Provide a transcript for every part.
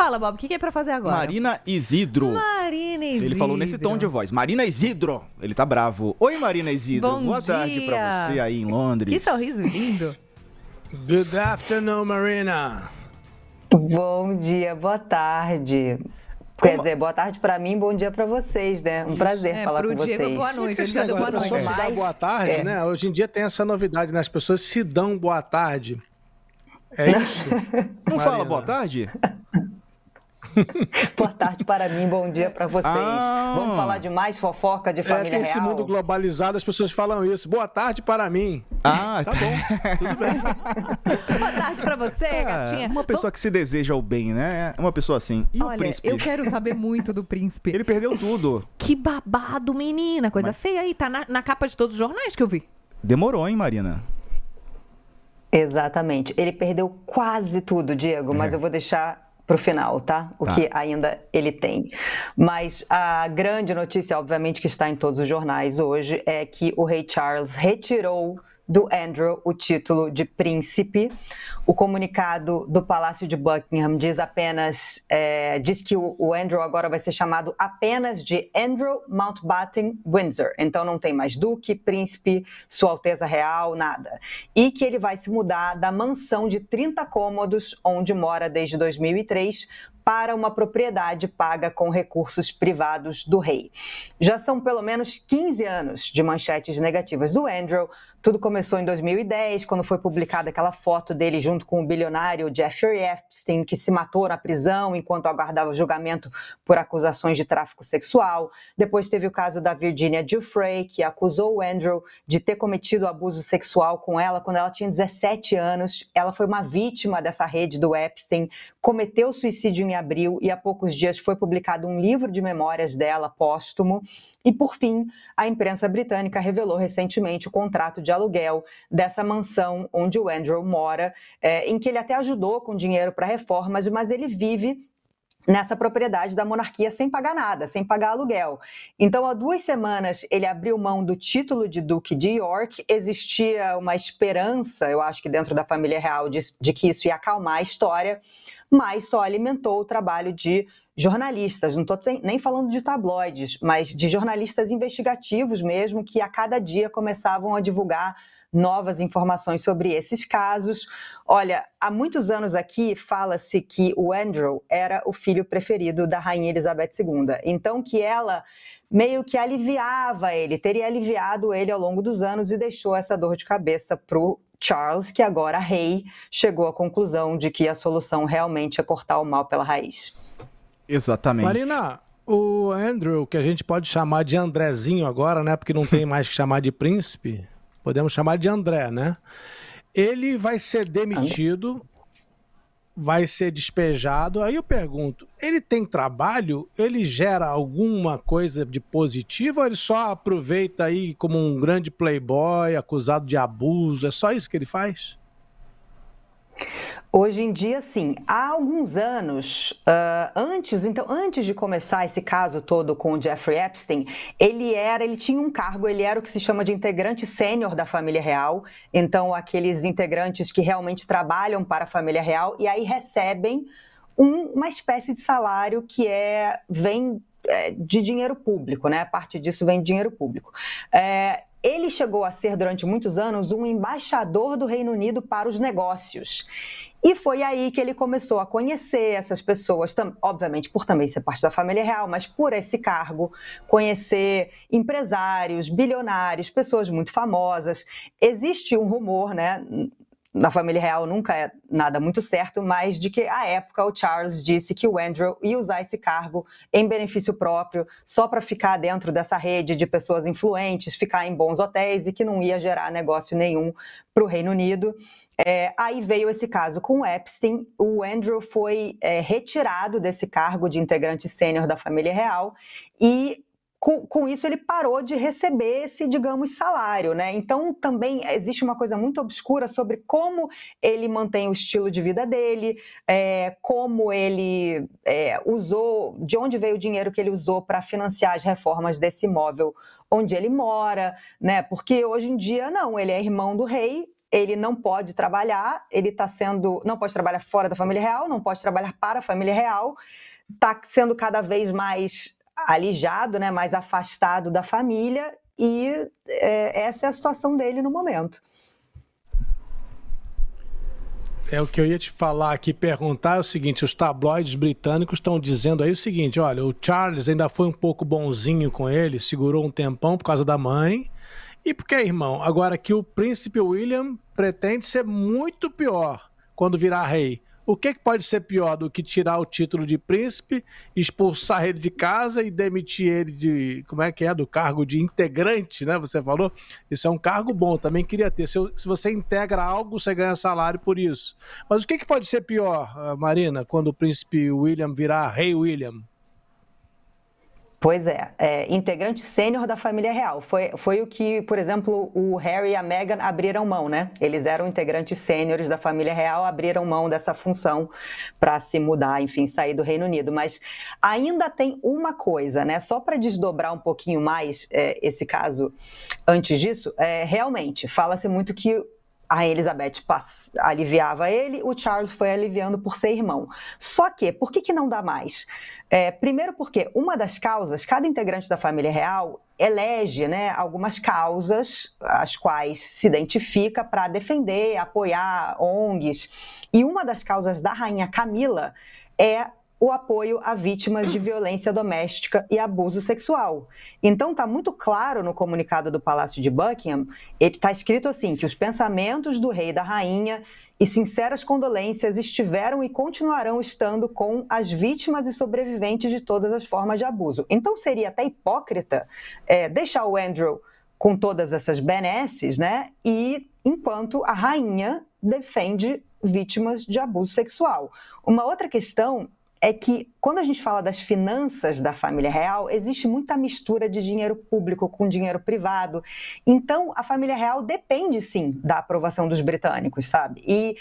Fala, Bob, o que é pra fazer agora? Marina Isidro. Marina Isidro. Ele falou nesse tom de voz. Marina Isidro. Ele tá bravo. Oi, Marina Isidro. Bom Boa dia. tarde pra você aí em Londres. Que sorriso lindo. Good afternoon, Marina. Bom dia, boa tarde. Quer dizer, boa tarde pra mim, bom dia pra vocês, né? Um prazer falar com vocês. Pro Diego, boa noite. Ele Esse já deu boa negócio, noite. a pessoa se dá boa tarde, né? Hoje em dia tem essa novidade, né? As pessoas se dão boa tarde. É isso? Não Marina. fala boa tarde? Boa tarde para mim, bom dia pra vocês. Vamos falar de mais fofoca de família tem esse real? mundo globalizado, as pessoas falam isso. Boa tarde para mim. Ah, Tá bom, tudo bem. Boa tarde pra você, gatinha. Uma pessoa que se deseja o bem, né? Uma pessoa assim. E Olha, o príncipe? eu quero saber muito do príncipe. Ele perdeu tudo. Que babado, menina. Coisa feia aí. Tá na capa de todos os jornais que eu vi. Demorou, hein, Marina? Exatamente. Ele perdeu quase tudo, Diego, mas eu vou deixar pro final, tá? O que ainda ele tem. Mas a grande notícia, obviamente, que está em todos os jornais hoje, é que o rei Charles retirou do Andrew o título de príncipe. O comunicado do Palácio de Buckingham diz que o Andrew agora vai ser chamado apenas de Andrew Mountbatten Windsor. Então não tem mais duque, príncipe, Sua Alteza Real, nada. E que ele vai se mudar da mansão de 30 cômodos, onde mora desde 2003, para uma propriedade paga com recursos privados do rei. Já são pelo menos 15 anos de manchetes negativas do Andrew. Tudo começou em 2010, quando foi publicada aquela foto dele junto com o bilionário Jeffrey Epstein, que se matou na prisão enquanto aguardava julgamento por acusações de tráfico sexual. Depois teve o caso da Virginia Giuffre, que acusou o Andrew de ter cometido abuso sexual com ela quando ela tinha 17 anos. Ela foi uma vítima dessa rede do Epstein, cometeu suicídio em abril e há poucos dias foi publicado um livro de memórias dela, póstumo. E, por fim, a imprensa britânica revelou recentemente o contrato de aluguel dessa mansão onde o Andrew mora, em que ele até ajudou com dinheiro para reformas, mas ele vive nessa propriedade da monarquia sem pagar nada, sem pagar aluguel. Então, há 2 semanas, ele abriu mão do título de Duque de York. Existia uma esperança, eu acho que dentro da família real, de que isso ia acalmar a história, mas só alimentou o trabalho de jornalistas, não estou nem falando de tabloides, mas de jornalistas investigativos mesmo, que a cada dia começavam a divulgar novas informações sobre esses casos. Olha, há muitos anos aqui fala-se que o Andrew era o filho preferido da Rainha Elizabeth II, então que ela meio que aliviava ele, teria aliviado ele ao longo dos anos e deixou essa dor de cabeça para o Charles, que agora rei, chegou à conclusão de que a solução realmente é cortar o mal pela raiz. Exatamente. Marina, o Andrew, que a gente pode chamar de Andrezinho agora, né? Porque não tem mais que chamar de príncipe, podemos chamar de André, né? Ele vai ser demitido, vai ser despejado. Aí eu pergunto, ele tem trabalho? Ele gera alguma coisa de positivo ou ele só aproveita aí como um grande playboy, acusado de abuso? É só isso que ele faz? Hoje em dia, sim. Há alguns anos, antes de começar esse caso todo com o Jeffrey Epstein, ele tinha um cargo, ele era o que se chama de integrante sênior da família real, então aqueles integrantes que realmente trabalham para a família real e aí recebem uma espécie de salário que vem de dinheiro público, né? A parte disso vem de dinheiro público. Ele chegou a ser, durante muitos anos, um embaixador do Reino Unido para os negócios. E foi aí que ele começou a conhecer essas pessoas, obviamente por também ser parte da família real, mas por esse cargo, conhecer empresários, bilionários, pessoas muito famosas. Existe um rumor, né? Na família real nunca é nada muito certo, mas de que, à época, o Charles disse que o Andrew ia usar esse cargo em benefício próprio, só para ficar dentro dessa rede de pessoas influentes, ficar em bons hotéis e que não ia gerar negócio nenhum para o Reino Unido. Aí veio esse caso com o Epstein. O Andrew foi retirado desse cargo de integrante sênior da família real e com isso ele parou de receber esse, digamos, salário, né? Então também existe uma coisa muito obscura sobre como ele mantém o estilo de vida dele, como ele usou, de onde veio o dinheiro que ele usou para financiar as reformas desse imóvel onde ele mora, né? Porque hoje em dia, não, ele é irmão do rei, ele não pode trabalhar, não pode trabalhar fora da família real, não pode trabalhar para a família real, está sendo cada vez mais alijado, né, mais afastado da família, e essa é a situação dele no momento. O que eu ia te falar aqui, perguntar é o seguinte, os tabloides britânicos estão dizendo aí o seguinte, olha, o Charles ainda foi um pouco bonzinho com ele, segurou um tempão por causa da mãe, e porque é irmão. Agora que o príncipe William pretende ser muito pior quando virar rei. O que pode ser pior do que tirar o título de príncipe, expulsar ele de casa e demitir ele do cargo de integrante, né? Você falou? Isso é um cargo bom, também queria ter. Se você integra algo, você ganha salário por isso. Mas o que pode ser pior, Marina, quando o príncipe William virar rei William? Pois integrante sênior da família real. Foi o que, por exemplo, o Harry e a Meghan abriram mão, né? Eles eram integrantes sêniores da família real, abriram mão dessa função para se mudar, enfim, sair do Reino Unido. Mas ainda tem uma coisa, né? Só para desdobrar um pouquinho mais esse caso antes disso, realmente, fala-se muito que a Rainha Elizabeth aliviava ele, o Charles foi aliviando por ser irmão. Só que, por que não dá mais? Primeiro porque uma das causas, cada integrante da família real elege, né, algumas causas as quais se identifica para defender, apoiar ONGs. E uma das causas da Rainha Camila é o apoio a vítimas de violência doméstica e abuso sexual. Então, está muito claro no comunicado do Palácio de Buckingham, ele está escrito assim, que os pensamentos do rei e da rainha e sinceras condolências estiveram e continuarão estando com as vítimas e sobreviventes de todas as formas de abuso. Então, seria até hipócrita deixar o Andrew com todas essas benesses, né? E enquanto a rainha defende vítimas de abuso sexual. Uma outra questão é que, quando a gente fala das finanças da família real, existe muita mistura de dinheiro público com dinheiro privado. Então, a família real depende, sim, da aprovação dos britânicos, sabe? E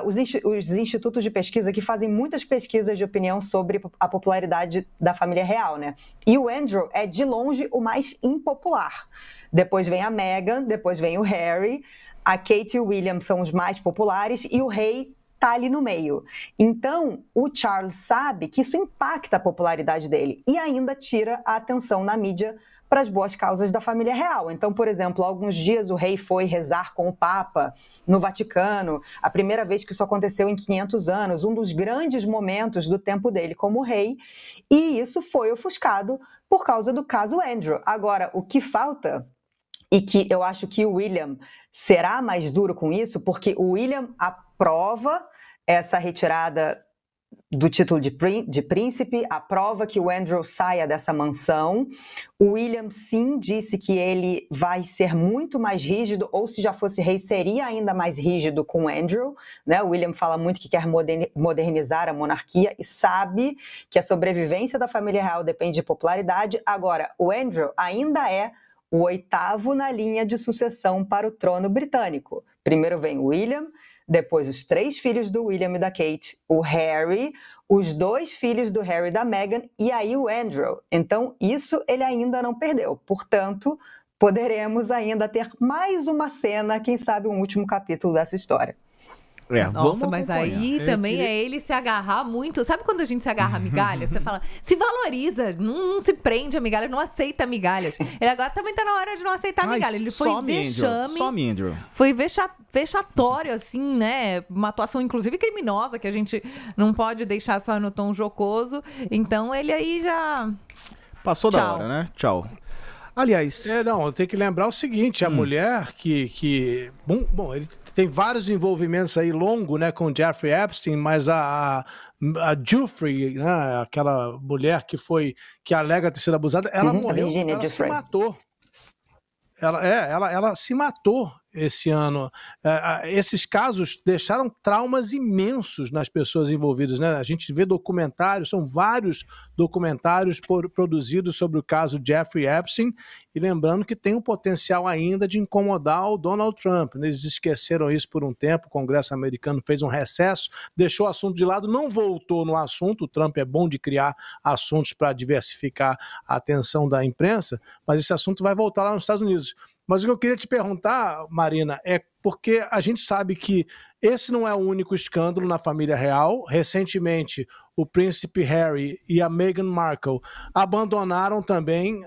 os institutos de pesquisa que fazem muitas pesquisas de opinião sobre a popularidade da família real, né? E o Andrew é, de longe, o mais impopular. Depois vem a Meghan, depois vem o Harry, a Kate e o William são os mais populares e o rei está ali no meio. Então, o Charles sabe que isso impacta a popularidade dele e ainda tira a atenção na mídia para as boas causas da família real. Então, por exemplo, há alguns dias o rei foi rezar com o Papa no Vaticano, a primeira vez que isso aconteceu em 500 anos, um dos grandes momentos do tempo dele como rei, e isso foi ofuscado por causa do caso Andrew. Agora, o que falta, e que eu acho que o William será mais duro com isso, porque o William aprova essa retirada do título de príncipe, aprova que o Andrew saia dessa mansão. O William, sim, disse que ele vai ser muito mais rígido, ou se já fosse rei, seria ainda mais rígido com o Andrew, né? O William fala muito que quer modernizar a monarquia e sabe que a sobrevivência da família real depende de popularidade. Agora, o Andrew ainda é o 8º na linha de sucessão para o trono britânico. Primeiro vem o William, depois os 3 filhos do William e da Kate, o Harry, os 2 filhos do Harry e da Meghan, e aí o Andrew. Então, isso ele ainda não perdeu. Portanto, poderemos ainda ter mais uma cena, quem sabe um último capítulo dessa história. Nossa, mas aí também é ele se agarrar muito. Sabe quando a gente se agarra a migalhas? Você fala, se valoriza, não se prende a migalhas, não aceita migalhas. Ele agora também tá na hora de não aceitar migalhas. Ele foi vexame. Andrew. Foi vexatório, assim, né? Uma atuação, inclusive, criminosa, que a gente não pode deixar só no tom jocoso. Então, ele aí já... Passou da hora, né? Tchau. Aliás... Não, eu tenho que lembrar o seguinte, a mulher que... Bom, ele tem vários envolvimentos aí longo, né, com Jeffrey Epstein, mas a Giuffre, né, aquela mulher que alega ter sido abusada, ela morreu, ela se matou. Ela se matou esse ano. Esses casos deixaram traumas imensos nas pessoas envolvidas, né? A gente vê documentários, são vários documentários produzidos sobre o caso Jeffrey Epstein, e lembrando que tem um potencial ainda de incomodar o Donald Trump. Eles esqueceram isso por um tempo, o Congresso americano fez um recesso, deixou o assunto de lado, não voltou no assunto. O Trump é bom de criar assuntos para diversificar a atenção da imprensa, mas esse assunto vai voltar lá nos Estados Unidos. Mas o que eu queria te perguntar, Marina, é porque a gente sabe que esse não é o único escândalo na família real. Recentemente, o príncipe Harry e a Meghan Markle abandonaram também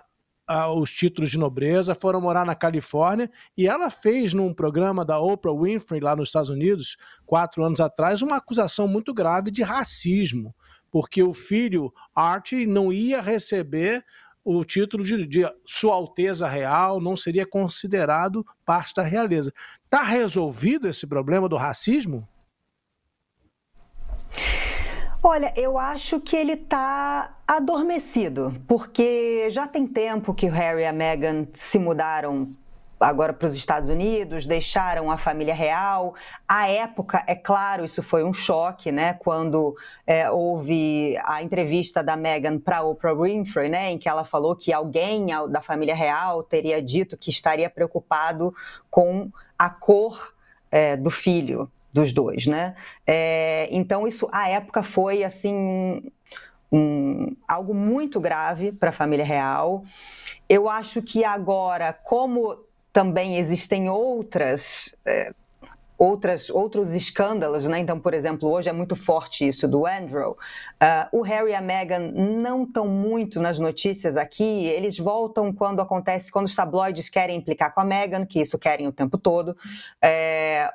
os títulos de nobreza, foram morar na Califórnia, e ela fez num programa da Oprah Winfrey lá nos Estados Unidos, 4 anos atrás, uma acusação muito grave de racismo, porque o filho Archie não ia receber o título de Sua Alteza Real, não seria considerado parte da realeza. Está resolvido esse problema do racismo? Olha, eu acho que ele está adormecido, porque já tem tempo que o Harry e a Meghan se mudaram agora para os Estados Unidos, deixaram a família real. À época, é claro, isso foi um choque, né? Quando houve a entrevista da Meghan para Oprah Winfrey, né? Em que ela falou que alguém da família real teria dito que estaria preocupado com a cor do filho dos dois, né? Então, isso, à época, foi, assim, algo muito grave para a família real. Eu acho que agora, como também existem outros escândalos, né? Então, por exemplo, hoje é muito forte isso do Andrew. O Harry e a Meghan não estão muito nas notícias aqui, eles voltam quando os tabloides querem implicar com a Meghan, que isso querem o tempo todo,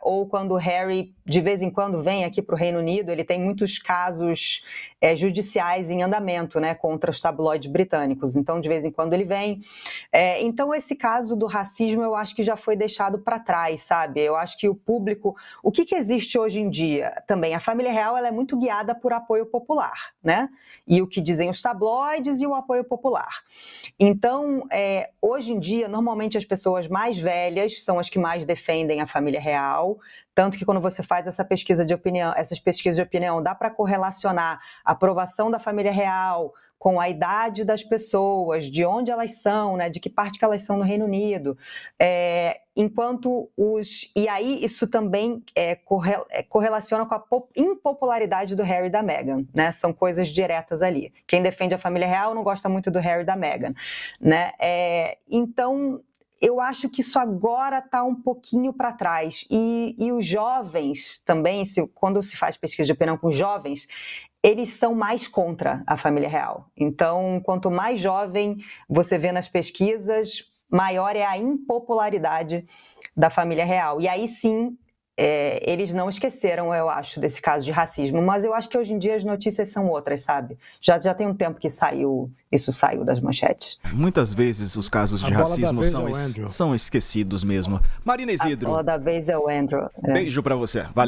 ou quando o Harry, de vez em quando, vem aqui para o Reino Unido, ele tem muitos casos judiciais em andamento, né, contra os tabloides britânicos, então de vez em quando ele vem. Então esse caso do racismo eu acho que já foi deixado para trás, sabe? Eu acho que o público, o que existe hoje em dia também, a família real ela é muito guiada por apoio popular, né? E o que dizem os tabloides e o apoio popular. Então, hoje em dia, normalmente as pessoas mais velhas são as que mais defendem a família real, tanto que quando você faz essas pesquisas de opinião, dá para correlacionar a aprovação da família real com a idade das pessoas, de onde elas são, né, de que parte que elas são no Reino Unido. E aí isso também correlaciona com a impopularidade do Harry e da Meghan, né? São coisas diretas ali. Quem defende a família real não gosta muito do Harry e da Meghan, né? Então, eu acho que isso agora está um pouquinho para trás. E os jovens também, quando se faz pesquisa de opinião com jovens, eles são mais contra a família real. Então, quanto mais jovem você vê nas pesquisas, maior é a impopularidade da família real. E aí sim, eles não esqueceram, eu acho, desse caso de racismo. Mas eu acho que hoje em dia as notícias são outras, sabe? Já tem um tempo que isso saiu das manchetes. Muitas vezes os casos de racismo são esquecidos mesmo. Marina Isidro. A bola da vez é o Andrew. Beijo pra você. Valeu.